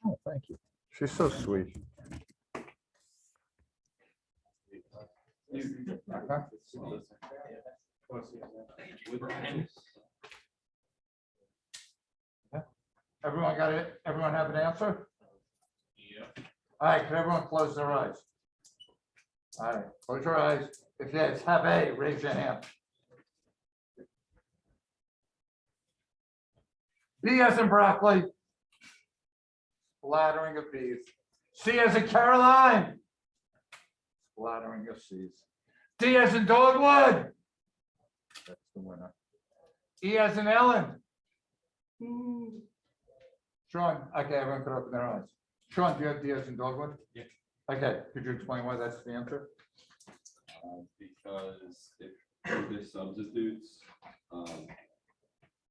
Oh, thank you. She's so sweet. Everyone got it? Everyone have an answer? Yeah. All right, can everyone close their eyes? All right, close your eyes. If you guys have A, raise your hand. B as in broccoli. Splattering of B's. C as in Caroline. Splattering of C's. D as in dogwood. That's the winner. E as in Ellen. Sean, okay, everyone could open their eyes. Sean, do you have D as in dogwood? Yeah. Okay, could you explain why that's the answer? Because if there's substitutes,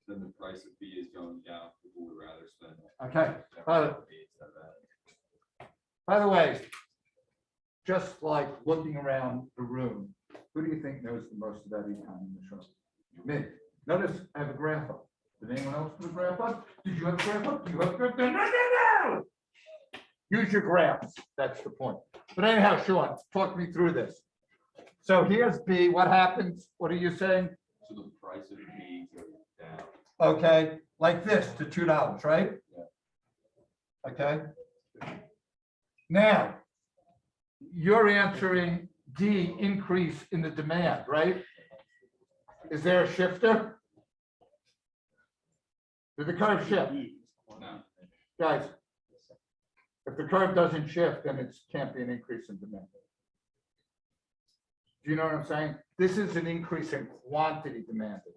then the price of B is going down. People would rather spend. Okay. B instead of that. By the way, just like looking around the room, who do you think knows the most about econ in this room? Me. Notice I have a graph up. Did anyone else put a graph up? Did you have a graph up? Do you have a graph? No. Use your graphs. That's the point. But anyhow, Sean, talk me through this. So here's B. What happens? What are you saying? So the price of B goes down. Okay, like this to $2, right? Yeah. Okay. Now, you're answering D, increase in the demand, right? Is there a shifter? Did the curve shift? No. Guys, if the curve doesn't shift, then it can't be an increase in demand. Do you know what I'm saying? This is an increase in quantity demanded.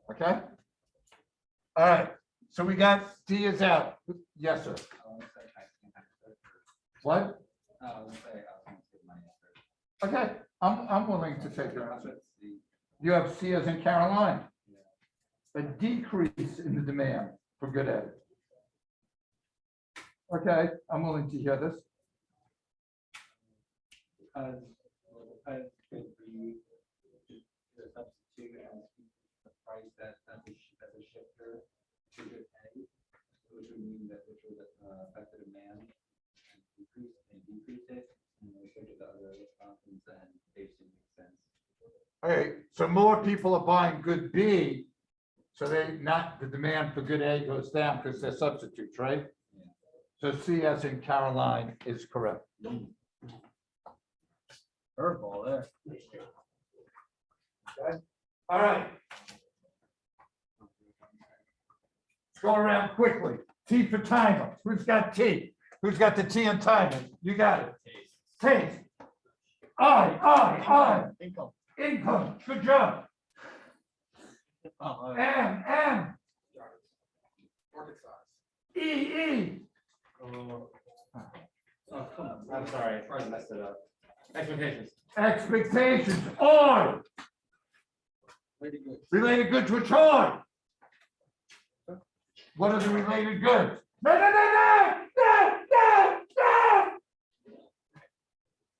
Okay? All right, so we got D is out. Yes, sir. What? Okay, I'm willing to take your answer. You have C as in Caroline. A decrease in the demand for good ed. Okay, I'm willing to hear this. Because could be the substitute as the price that as a shifter to good pay, which would mean that which would affect the demand and decrease it, and we switch it to other options, then they should make sense. All right, so more people are buying good B, so the demand for good A goes down because they're substitutes, right? Yeah. So C as in Caroline is correct. Curveball there. Okay. All right. Let's go around quickly. T for timer. Who's got T? Who's got the T in timer? You got it. Taste. I. Income. Good job. M. E. Oh, come on. I'm sorry. I messed it up. Expectations. Expectations. R. Related goods which are. What are the related goods? No.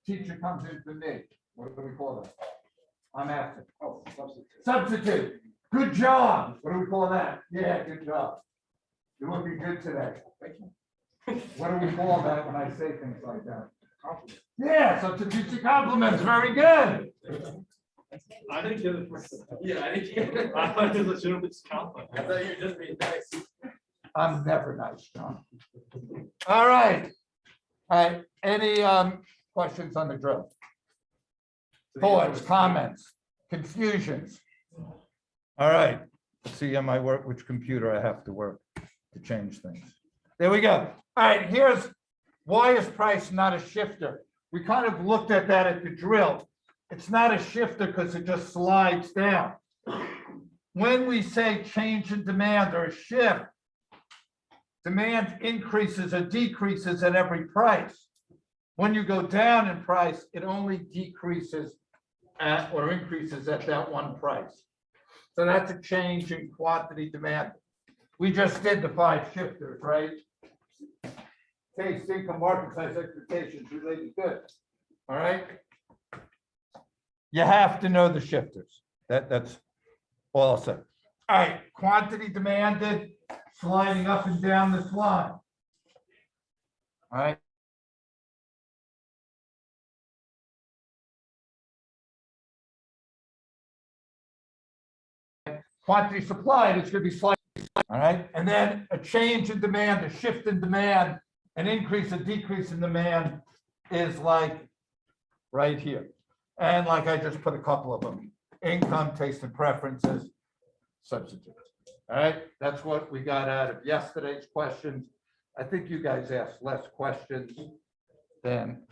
Teacher comes in for me. What do we call that? I'm asking. Oh, substitute. Good job. What do we call that? Yeah, good job. You're looking good today. What do we call that when I say things like that? Yeah, substitutes and compliments. Very good. I didn't get it. Yeah, I didn't get it. I thought it was a legitimate compliment. I thought you were just being nice. I'm never nice, John. All right. All right. Any questions on the drill? Thoughts, comments, confusions? All right. Let's see on my work, which computer I have to work to change things. There we go. All right. Here's why is price not a shifter? We kind of looked at that at the drill. It's not a shifter because it just slides down. When we say change in demand or a shift, demand increases or decreases at every price. When you go down in price, it only decreases at or increases at that one price. So that's a change in quantity demand. We just did the 5 shifters, right? Taste, income, market size, expectations, related goods. All right. You have to know the shifters. That's all I'll say. All right, quantity demanded, sliding up and down this line. All right. Quantity supplied, it's gonna be slightly, all right, and then a change in demand, a shift in demand, an increase, a decrease in demand is like right here. And like I just put a couple of them, income, taste and preferences, substitute. All right, that's what we got out of yesterday's questions. I think you guys asked less questions than,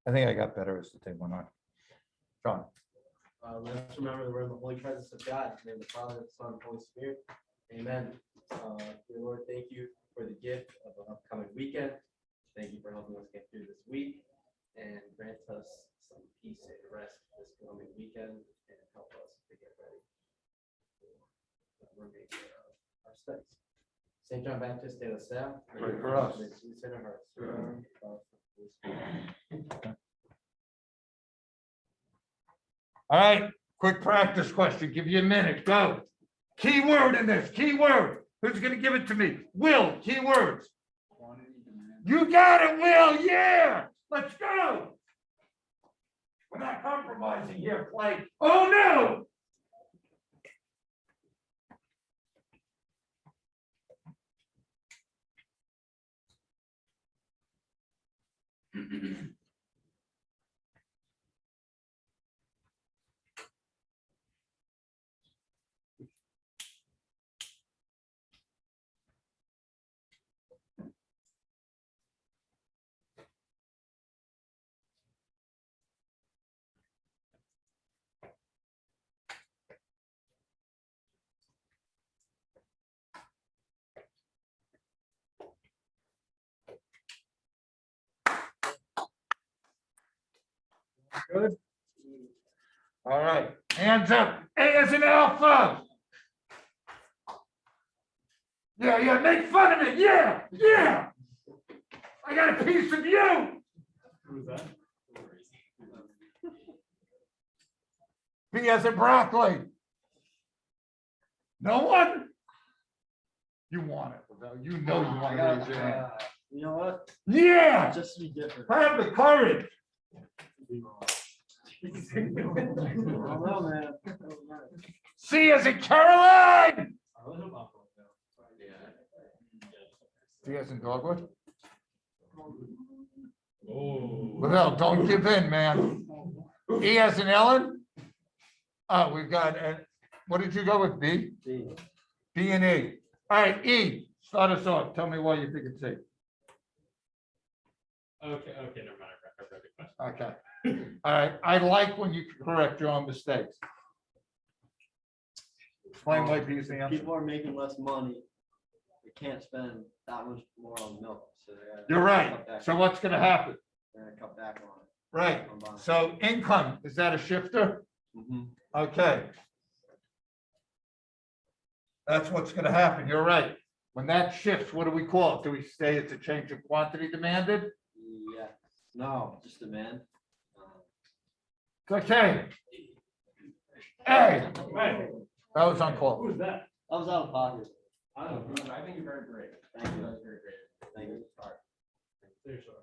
I think I got better as the day went on. John. Let's remember that we're in the holy presence of God, in the name of the Father, the Son, and the Holy Spirit. Amen. Dear Lord, thank you for the gift of an upcoming weekend. Thank you for helping us get through this week and grant us some peace and rest this coming weekend and help us to get ready for the remainder of our studies. St. John Baptist, de la Salle. Pray for us. May Jesus in our hearts. Through the Father, the Holy Spirit. All right, quick practice question. Give you a minute. Go. Key word in this. Key word. Who's going to give it to me? Will. Key words. You got it, Will. Yeah. Let's go. We're not compromising here, play. Oh, no. Good. All right, hands up. A as an alpha. Yeah, make fun of it. Yeah. I got a piece of you. Who's that? B as in broccoli. No one? You want it, Lavelle. You know you want to raise your hand. You know what? Yeah, Just to be different. have the courage. I don't know, man. C as in Caroline. C as in dogwood. Lavelle, don't give in, man. E as in Ellen. Oh, we've got, what did you go with, B? B. B and E. All right, E, start us off. Tell me why you think it's C. Okay, never mind. I read the question. Okay. All right, I like when you correct your own mistakes. Explain why B is the answer. People are making less money. They can't spend that much more on milk, so they're You're right. So what's gonna happen? They're gonna cut back on it. Right, so income, is that a shifter? Okay. That's what's gonna happen, you're right. When that shifts, what do we call it? Do we say it's a change of quantity demanded? Yeah, no, just demand. Okay. Hey, Hey, that was uncalled. who's that? I was out of pocket. I don't know. I think you're very great. Thank you. That was very great. Thank you. All right. Seriously.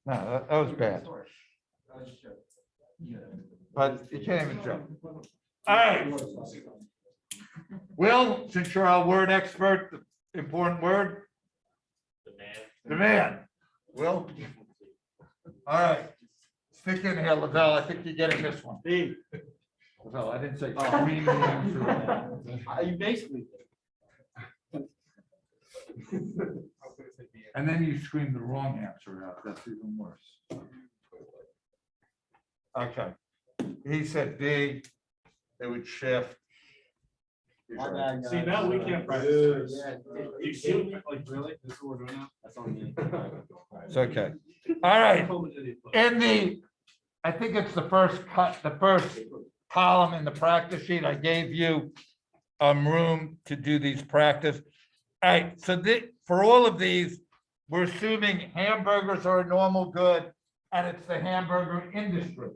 No, that was bad, but you can't even joke. All right. Will, since you're our word expert, the important word, demand. Will? All right. Stick in here, Lavelle. I think you're getting this one. B. Lavelle, I didn't say scream the answer. You basically. And then you scream the wrong answer out. That's even worse. Okay. He said B, it would shift. My bad, guys. See, now we can't practice. Yeah, You see, like, really? This is what we're doing now? that's on me. It's okay. All right. In the, I think it's the first cut, the first column in the practice sheet, I gave you room to do these practice. All right, so for all of these, we're assuming hamburgers are a normal good and it's the hamburger industry.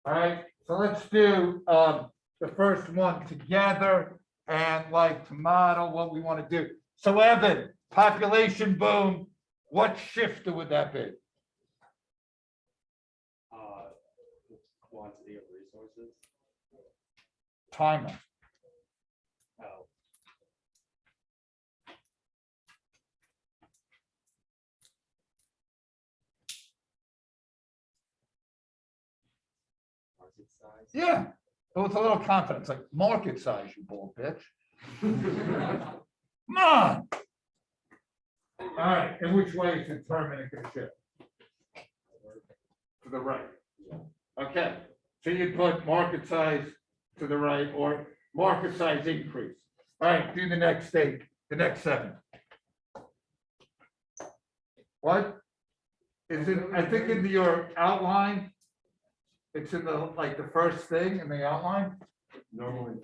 All right, so let's do the first one together and like tomato, what we want to do. So Evan, Population boom, what shifter would that be? Quantity of resources. Timer. Oh. Market size. Yeah, but with a little confidence, like market size, you bull bitch. Come on. All right, in which way is determinant gonna shift? To the right. Okay, so you put market size to the right or market size increase. All right, do the next state, the next 7. What? Is it, I think in your outline, it's in the, like, the first thing in the outline? Normally.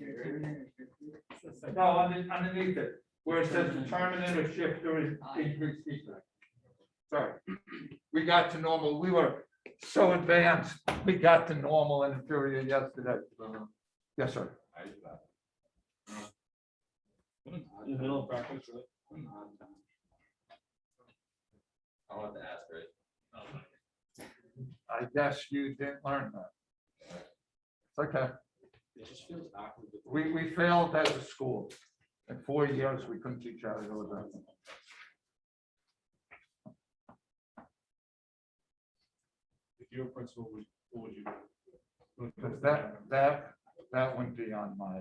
No, underneath it, where it says determinant or shifter is increase, decrease. Sorry, we got to normal, we were so advanced, we got to normal and inferior yesterday. Yes, sir. I use that. In the middle of practice, really. I'll have to ask, right? I guess you didn't learn that. It's okay, It just feels awkward. we failed as a school. In 4 years, we couldn't teach how to do that. If you were principal, what would you do? Because that wouldn't be on my,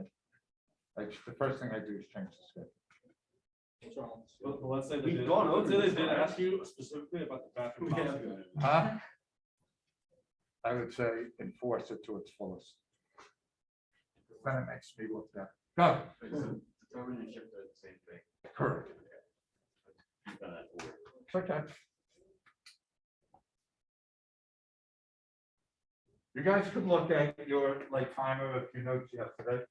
like, the first thing I do is change the schedule. What's wrong? But let's say they We've did, gone let's say over they this did already. ask you specifically about the bathroom policy. Huh? I would say enforce it to its fullest. Then it makes me look bad. Go. Determinant and shifter are the same thing. Correct. You've done that before. It's okay. You guys could look at your, like, timer of your notes yesterday.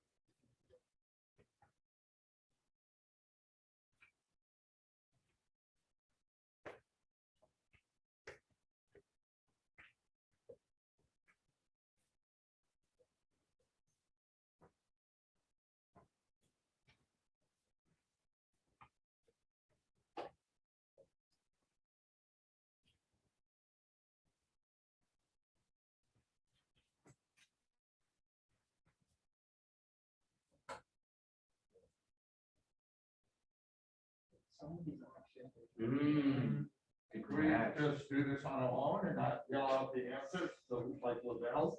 If we just do this on our own and not yell out the answers, so it's like Lavelle.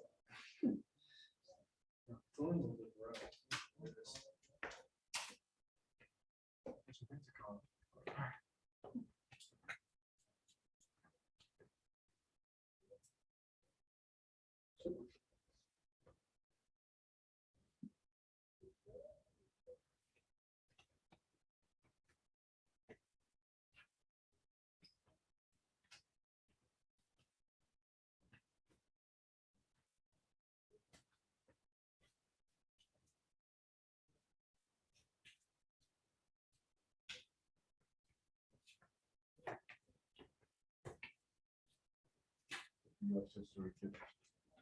US history took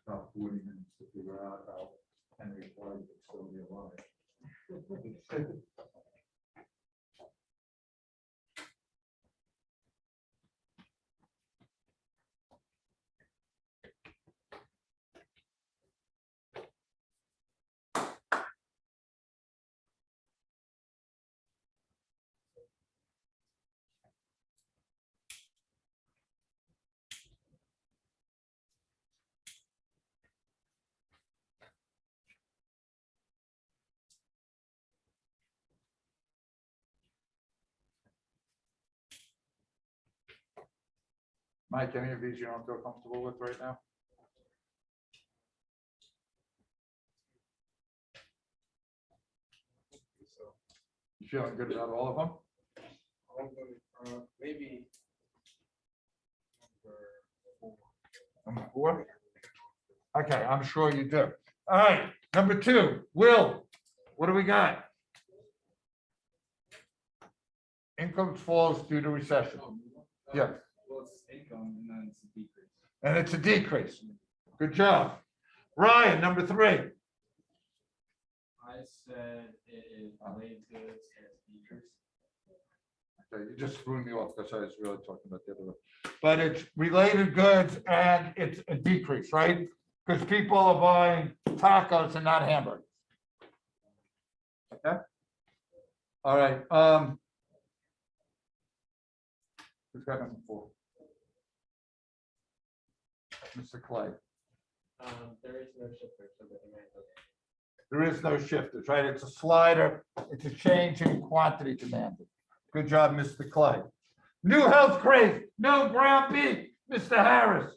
about 40 minutes to figure out how Henry Clay could still be alive. Mike, any of these you don't feel comfortable with right now? You feeling good about all of them? Maybe. Number 4? Okay, I'm sure you do. All right, number 2, Will, what do we got? Income falls due to recession. Yeah, Well, it's income and then it's a decrease. and it's a decrease. Good job. Ryan, number 3. I said it is related to its decrease. Okay, you just threw me off because I was really talking about the other one. But it's related goods and it's a decrease, right? Because people are buying tacos and not hamburgers. Okay? All right, who's got number 4? Mr. Clay. There is no shifter, so the demand doesn't. There is no shifters, right? It's a slider. It's a change in quantity demanded. Good job, Mr. Clay. New health craze, no ground beef, Mr. Harris.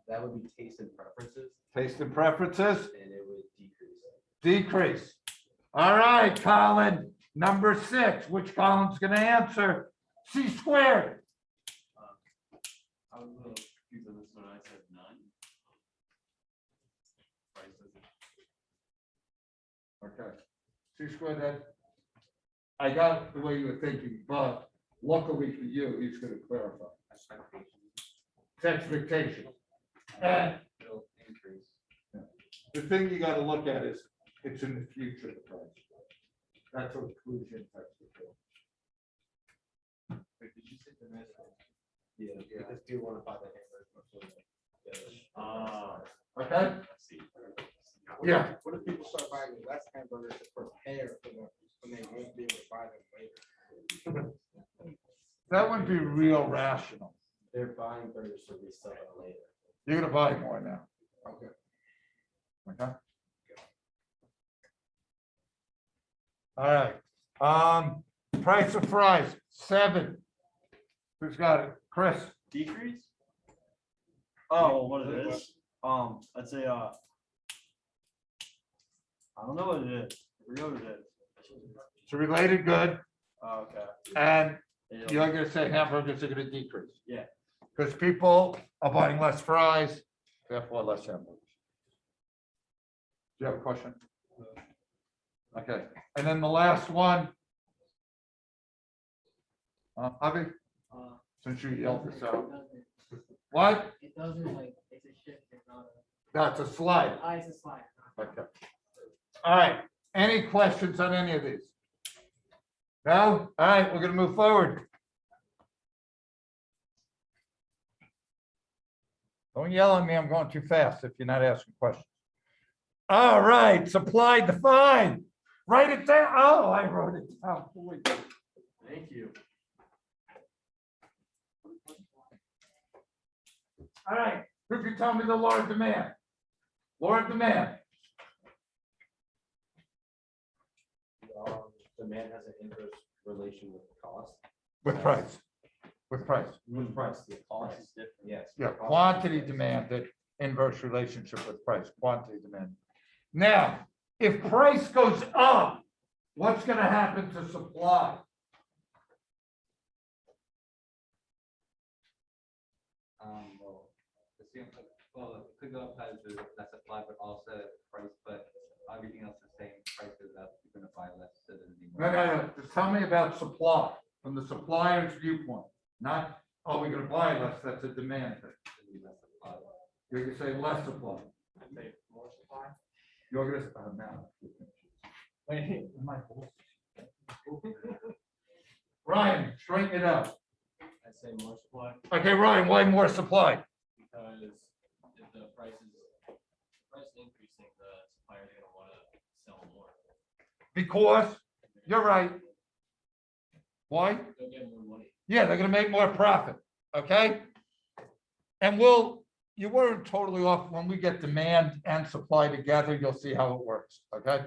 That would be taste and preferences, Taste and preferences, and it would decrease. decrease. All right, Colin, number 6, which Colin's gonna answer? C squared. I was a little confused on this one. I said none. Prices. Okay. C squared, that, I got the way you were thinking, but luckily for you, he's gonna clarify. It's expectation. And It'll increase. the thing you gotta look at is, it's in the future, the price. That's what inclusion types of thing. Wait, did you say demand? Yeah, because people want to buy the hamburger. Okay? I see. Yeah. What if people start buying less hamburgers to prepare for them when they won't be able to buy them later? That would be real rational. They're buying burgers to resell it later. You're gonna buy more now. Okay. Okay? All right, price of fries, 7. Who's got it? Chris? Decrease? Oh, what it is? I'd say, I don't know what it is. I forgot what it is. It's a related good, Oh, okay. and It'll- you're gonna say hamburgers are gonna decrease. Yeah. Because people are buying less fries, therefore less hamburgers. Do you have a question? Okay, and then the last one. Avi, since you yelled this out, what? It doesn't like, it's a shift, it's not a, That's a slide. it's a slide. Okay. All right, any questions on any of these? No? All right, we're gonna move forward. Don't yell at me, I'm going too fast if you're not asking questions. All right, supply defined. Write it down. Oh, I wrote it down. Boy. Thank you. All right, who can tell me the law of demand? Law of demand. Demand has an inverse relation with cost. With price. With price. With price, the cost is different, yes. Yeah, quantity demanded, inverse relationship with price, quantity demand. Now, if price goes up, what's gonna happen to supply? Well, it could go up as the less supply, but also price, but everything else the same, price goes up, you're gonna buy less. So there's No, no, no, just tell me about supply, from the supplier's viewpoint, not, oh, we're gonna buy less, that's a demand thing. You're gonna say less supply. More supply? You're gonna, now. Wait, am I full? Ryan, straighten it out. I'd say more supply Okay, Ryan, why more supply? because if the price increasing, the supplier's gonna wanna sell more. Because, you're right. Why? They'll get more money. Yeah, they're gonna make more profit, okay? And you weren't totally off. When we get demand and supply together, you'll see how it works, okay?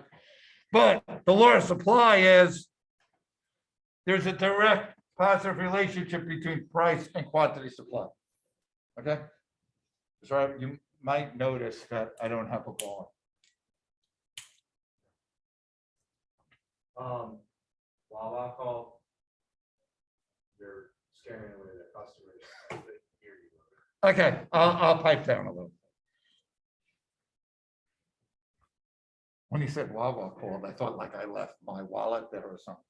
But the law of supply is there's a direct positive relationship between price and quantity supply, okay? So you might notice that I don't have a ball. While alcohol, you're scaring away the customers. They hear you. Okay, I'll pipe down a little. When he said Wawa called, I thought like I left my wallet there or something.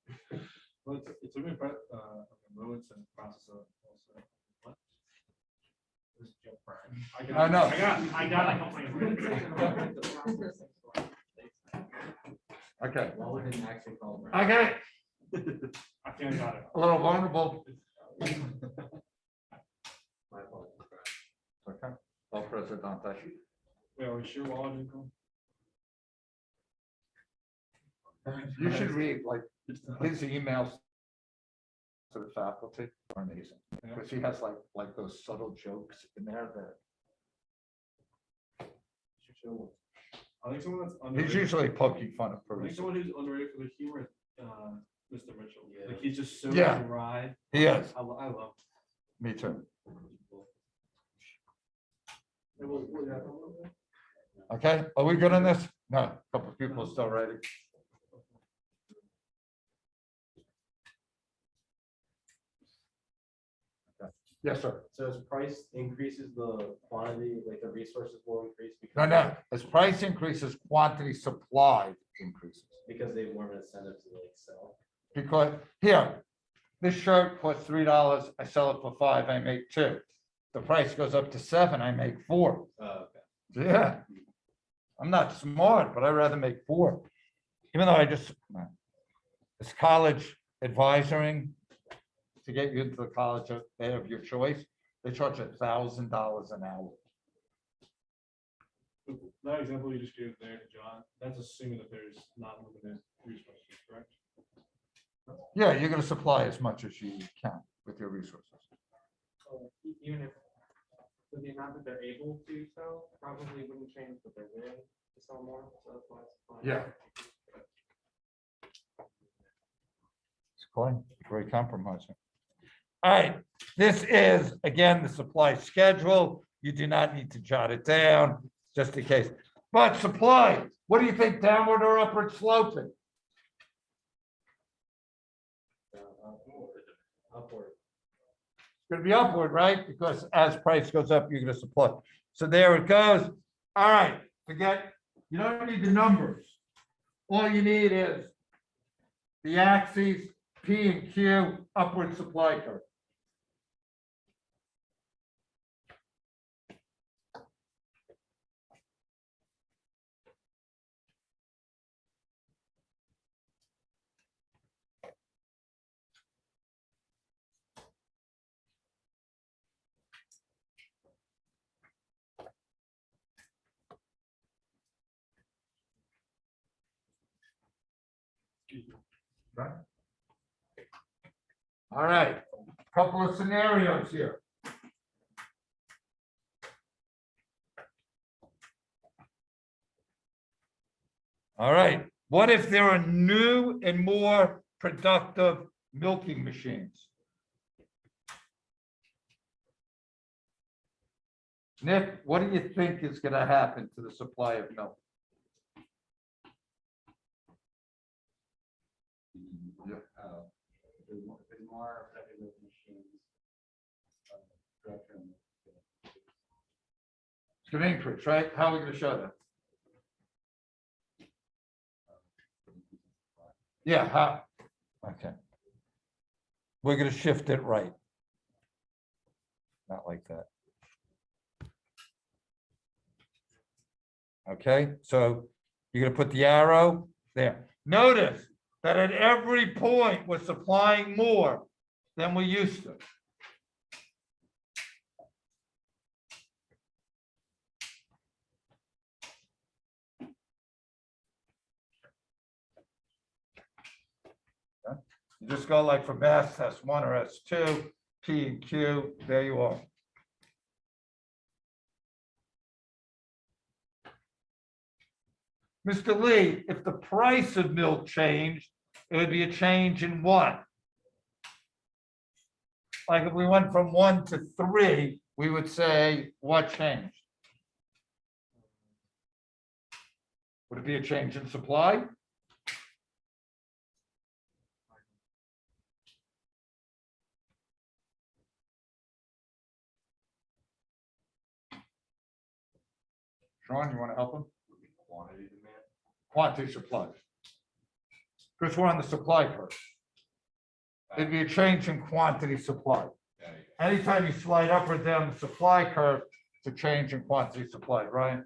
Well, it's a bit, influence and process of also. What? This is Jeff Bryan. I know. I got a complaint. Okay, Well, we didn't actually call them. okay. I think I got it. A little vulnerable. My apologies. Okay. Well, Presidente. Wait, are we sure we're all didn't go? You should read like his emails to the faculty are amazing. Yeah. Because he has like those subtle jokes in there that I think someone that's he's underrated. usually poking fun at I think person. someone who's underrated for the humor, is, Mr. Mitchell. Yeah. Like he's just so Yeah. dry. He is, I love. me too. Okay, are we good on this? No, a couple of people are still writing. Yes, sir. So as price increases, the quantity, like the resources will increase No, because. no, as price increases, quantity supplied increases. Because they have more of an incentive to like sell. Because here, this shirt costs $3, I sell it for $5, I make 2. The price goes up to 7, I make 4. Okay. Yeah. I'm not smart, but I'd rather make 4. Even though it's college advisoring to get you into the college of your choice, they charge $1,000 an hour. That example you just gave there, John, that's assuming that there's not limited resources, correct? Yeah, you're gonna supply as much as you can with your resources. Even if, with the amount that they're able to sell, probably wouldn't change, but they're willing to sell more, so that's why it's fine. Yeah. It's quite very compromising. All right, this is, again, the supply schedule. You do not need to jot it down, just in case. But supply, what do you think, downward or upward sloping? Upward. It's gonna be upward, right? Because as price goes up, you're gonna supply. So there it goes. All right, forget, you don't need the numbers. All you need is the axes, P and Q, upward supply curve. Right. All right, couple of scenarios here. All right, what if there are new and more productive milking machines? Nick, what do you think is gonna happen to the supply of milk? There's more effective machines. Production. It's gonna increase, right? How are we gonna show that? Yeah, how? Okay. We're gonna shift it right. Not like that. Okay, so you're gonna put the arrow there. Notice that at every point, we're supplying more than we used to. You just go like from S, S1 or S2, P and Q, there you are. Mr. Lee, if the price of milk changed, it would be a change in what? Like if we went from 1 to 3, we would say, what changed? Would it be a change in supply? Sean, you want to help him? Quantity demand. Quantity supply. Because we're on the supply curve. It'd be a change in quantity supply. Yeah, Anytime you slide up or down the supply curve, it's a change in quantity supply, right?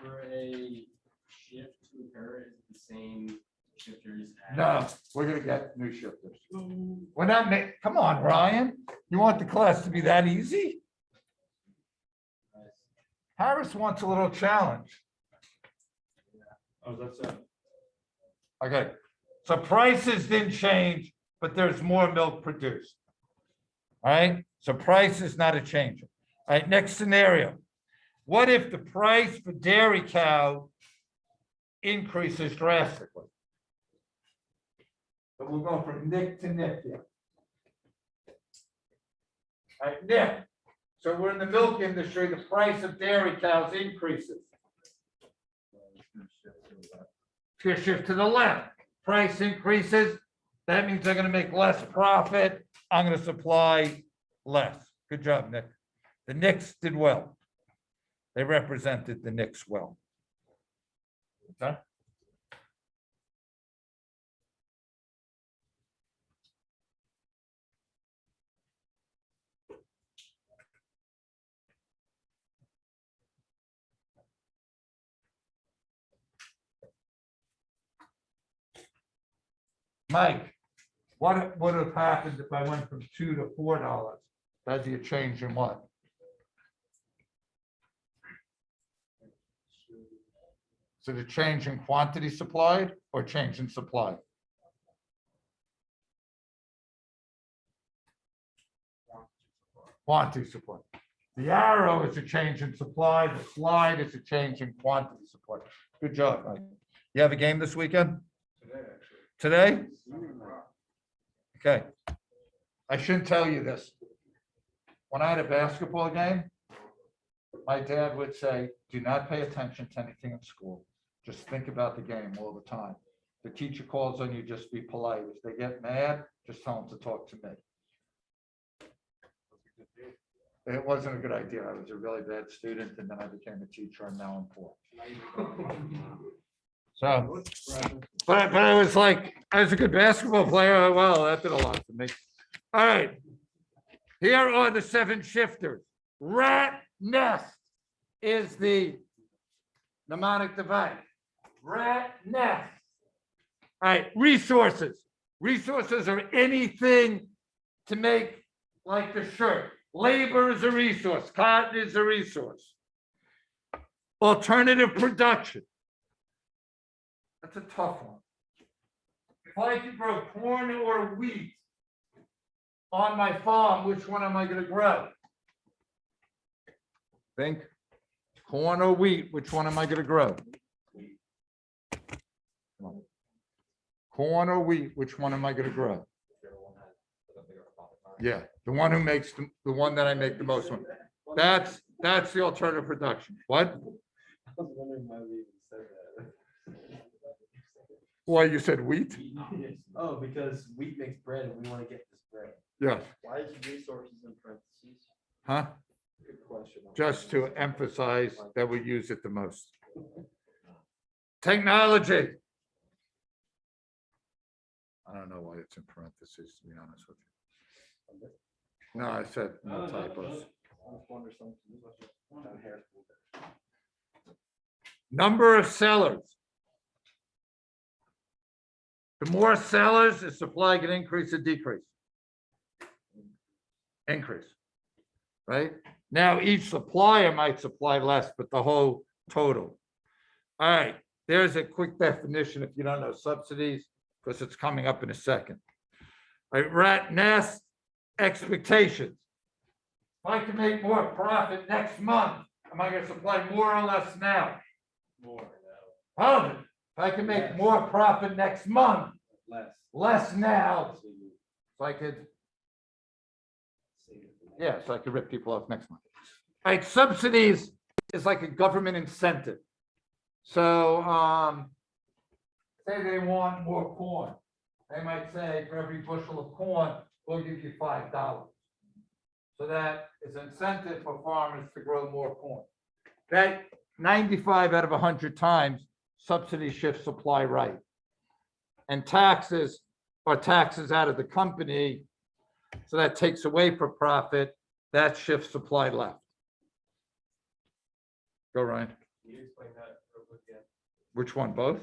For a shift to occur, is the same shifters. add- No, we're gonna get new shifters. We're not come on, Ryan. You want the class to be that easy? Harris wants a little challenge. Oh, that's it. Okay, so prices didn't change, but there's more milk produced. All right, so price is not a change. All right, next scenario. What if the price for dairy cow increases drastically? So we'll go from Nick to Nick here. All right, Nick. So we're in the milk industry, the price of dairy cows increases. It's gonna shift to the left. Price increases, that means they're gonna make less profit. I'm gonna supply less. Good job, Nick. The Knicks did well. They represented the Knicks well. Okay. Mike, what would have happened if I went from $2 to $4? Does you change in what? Is it a change in quantity supplied or change in supply? Quantity supply. The arrow is a change in supply, the slide is a change in quantity supply. Good job, Mike. You have a game this weekend? Today? Okay. I shouldn't tell you this. When I had a basketball game, my dad would say, do not pay attention to anything in school. Just think about the game all the time. The teacher calls on you, just be polite. If they get mad, just tell them to talk to me. It wasn't a good idea. I was a really bad student and then I became a teacher and now I'm poor. So, but I was like, I was a good basketball player. Well, that did a lot for me. All right. Here are the 7 shifters. Rat nest is the mnemonic device. Rat nest. All right, resources. Resources are anything to make like the shirt. Labor is a resource. Cotton is a resource. Alternative production. That's a tough one. If I could grow corn or wheat on my farm, which one am I going to grow? Think. Corn or wheat, which one am I going to grow? Corn or wheat, which one am I going to grow? Yeah, the one who makes the one that I make the most one. That's the alternative production. What? I was wondering why we even said that. Why you said wheat? Oh, because wheat makes bread and we want to get this bread. Yes. Why is resources in parentheses? Huh? Good question. Just to emphasize that we use it the most. Technology. I don't know why it's in parentheses, to be honest with you. No, I said no typos. Number of sellers. The more sellers, the supply can increase or decrease. Increase. Right? Now, each supplier might supply less, but the whole total. All right, there's a quick definition if you don't know subsidies, because it's coming up in a second. All right, rat nest expectations. If I can make more profit next month, am I going to supply more or less now? More Oh, if I can make more profit next month, Less. less now, so I could, yeah, so I could rip people off next month. All right, subsidies is like a government incentive. So, say they want more corn. They might say for every bushel of corn, we'll give you $5. So that is incentive for farmers to grow more corn. That 95 out of 100 times, subsidy shifts supply right. And taxes are taxes out of the company. So that takes away from profit, that shifts supply left. Go, Ryan. Can you explain that real quick again? Which one, both?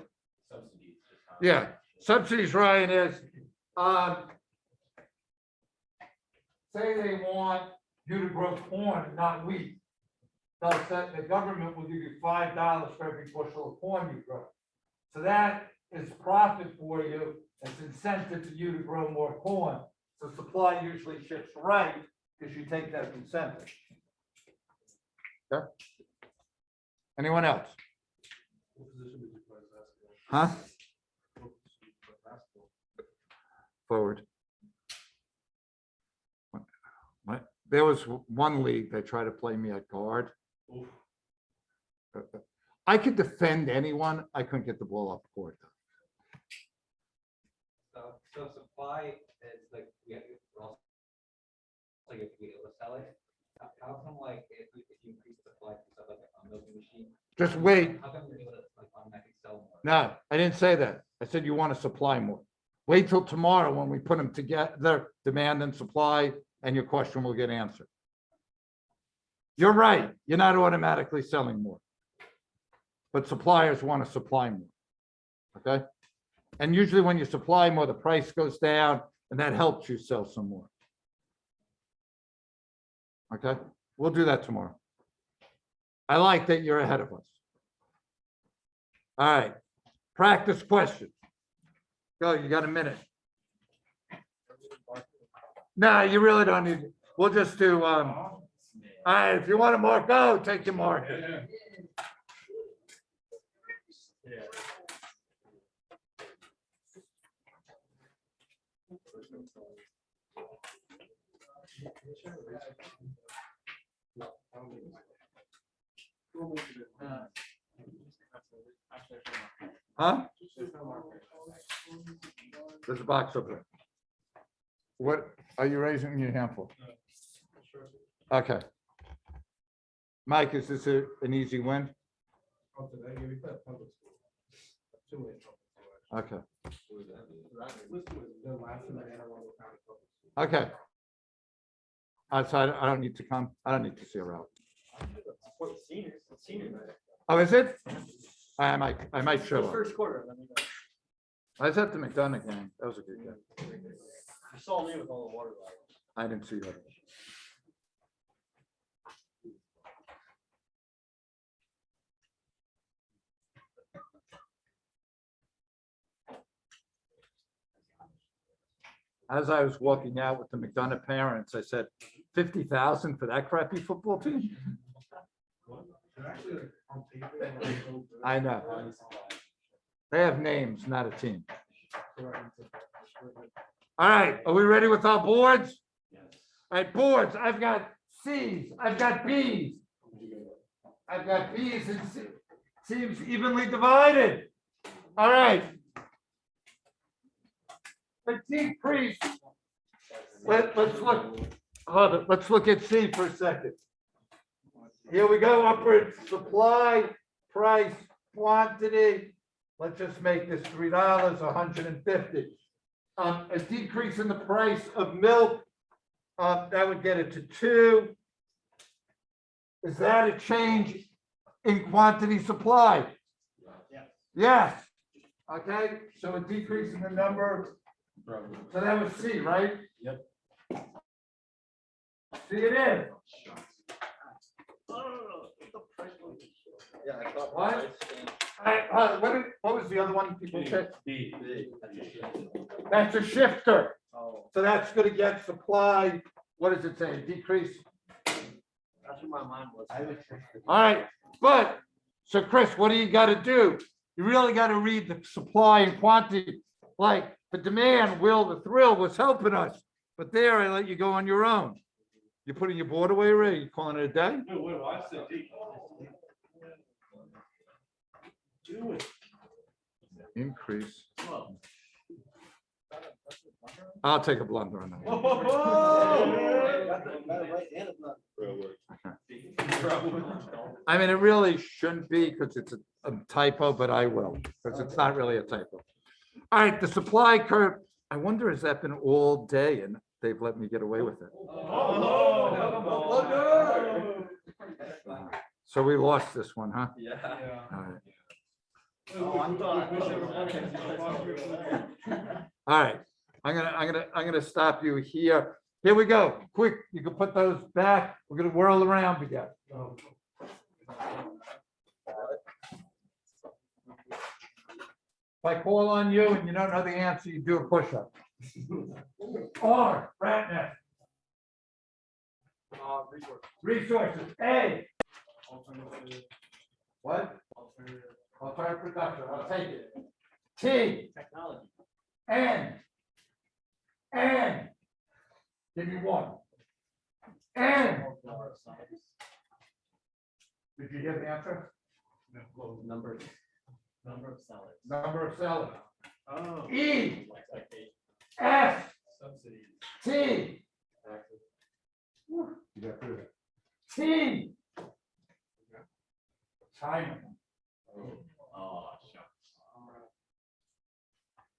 subsidies. Just how- Yeah, Subsidies, Ryan, is, say they want you to grow corn and not wheat. They'll say, the government will give you $5 for every bushel of corn you grow. So that is profit for you, it's incentive for you to grow more corn. So supply usually shifts right, because you take that incentive. Okay? Anyone else? What position did you play basketball? Huh? What position did you play basketball? Forward. What? There was one league, they tried to play me at guard. Oof. I could defend anyone, I couldn't get the ball up court. So supply is like, we have, we're also, like, if we able to sell it, how come like, if you increase the supply, stuff like a milking machine? Just wait. How come you're able to like automatically sell more? No, I didn't say that. I said you want to supply more. Wait till tomorrow when we put them together, demand and supply, and your question will get answered. You're right, you're not automatically selling more. But suppliers want to supply more. Okay? And usually when you supply more, the price goes down and that helps you sell some more. Okay? We'll do that tomorrow. I like that you're ahead of us. All right, practice questions. Go, you got a minute. No, you really don't need, we'll just do, all right, if you want to mark, go, take your mark. Huh? There's a box up there. What are you raising your hand for? Okay. Mike, is this an easy win? Oh, today, yeah, we played public school. 2 in public school, Okay, actually. This was the last time I had a one with county public school. okay. Outside, I don't need to come. I don't need to see her out. Senior night. Oh, is it? I might show up. First quarter, let me know. I was at the McDonough game. That was a good game. You saw me with all the water bottles. I didn't see that. As I was walking out with the McDonough parents, I said, 50,000 for that crappy football team? They're actually like on paper. they're like so good. I know. They have names, not a team. All right, are we ready with our boards? All right, boards, I've got Cs, I've got Bs. I've got Bs and C. Seems evenly divided. All right. The decrease. Let's look. Hold it. Let's look at C for a second. Here we go. Upward supply, price, quantity. Let's just make this $3, 150. A decrease in the price of milk. That would get it to 2. Is that a change in quantity supply? Yes. Okay, so a decrease in the number. So that was C, right? Yep. C it is. Yeah, I thought. What? What was the other one people said? B. That's a shifter. Oh, So that's gonna get supply. What does it say? Decrease? that's what my mind was. All right, but, so Chris, what do you gotta do? You really gotta read the supply and quantity. Like the demand, Will the Thrill was helping us, but there I let you go on your own. You putting your board away, Ray? You calling it a day? No, what, I said D. Do it. Increase. Well. I'll take a blunder on that. I mean, it really shouldn't be because it's a typo, but I will, because it's not really a typo. All right, the supply curve, I wonder, has that been all day and they've let me get away with it? So we lost this one, huh? Yeah. All right. Oh, I thought. All right, I'm gonna stop you here. Here we go. Quick, you can put those back. We're gonna whirl around together. If I call on you and you don't know the answer, you do a push-up. R, Ratner. Resources, A. Alternative, What? alternative. Alternative production, I'll take it. T, Technology. N. N. Give me one. N. Number of sellers. Did you hear the answer? Number of sellers. Number of sellers. Oh. E, Expectation. F, Subsidies. T. Taxes. You got through it. T. Time. Oh, shucks.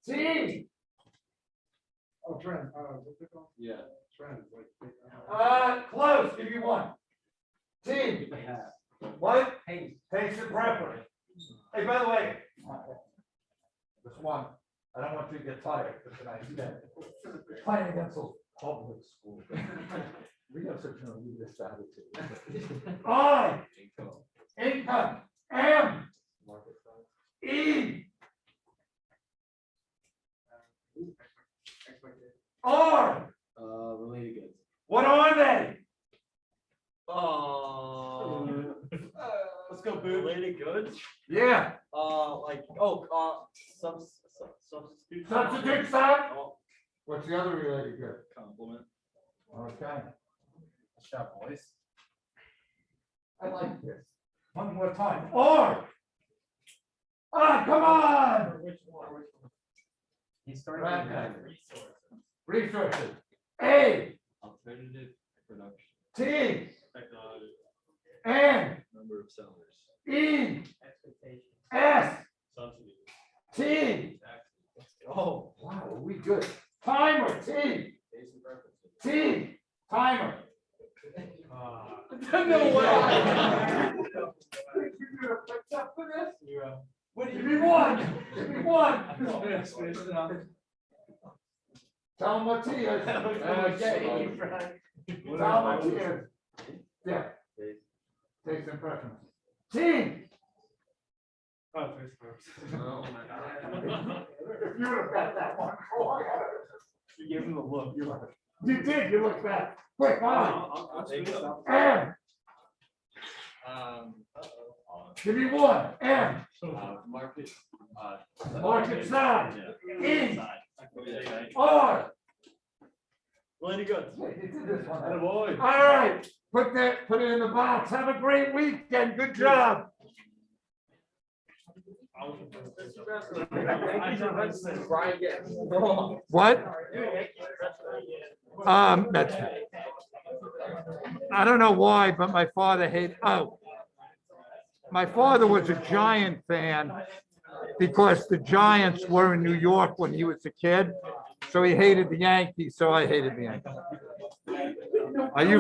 T. Oh, trend, what's it called? Yeah. Trend, like. Close, give you one. T. What? Taste and preference. Hey, by the way. This one, I don't want you to get tired for tonight's day. Playing against those public schools. We have such an elitist attitude. I. Income. M. E. R. Related goods. What are they? Let's go, boo. Related goods? Yeah. Substitute. Substitute stock? Oh, What's the other related good? Compliment. Okay. Shop voice. I like this. One more time. R. Ah, come on. Which one? He's starting Right. with Resources. Resources. A. Alternative production. T. Technology. N. Number of sellers. E. Expectation. S. Subsidies. T. Oh. Wow, are we good? Timer. T. Taste and preferences. T. Timer. No way. What do you mean one? Give me one. Tell them what T is. Okay. Tell them what T is. Yeah. Taste and preference. T. Oh, taste first. Oh my God. If you would have got that one. You gave him a look. You did, you looked back. Quick, on. I'll take it. M. Give me one. M. Market. Market side. Yeah. E. Yeah. R. Related goods. Yeah, you did this one. Attaboy. All right, put it in the box. Have a great weekend. Good job. What? That's. I don't know why, but my father hated, my father was a Giant fan because the Giants were in New York when he was a kid. So he hated the Yankees, so I hated the Yankees. I used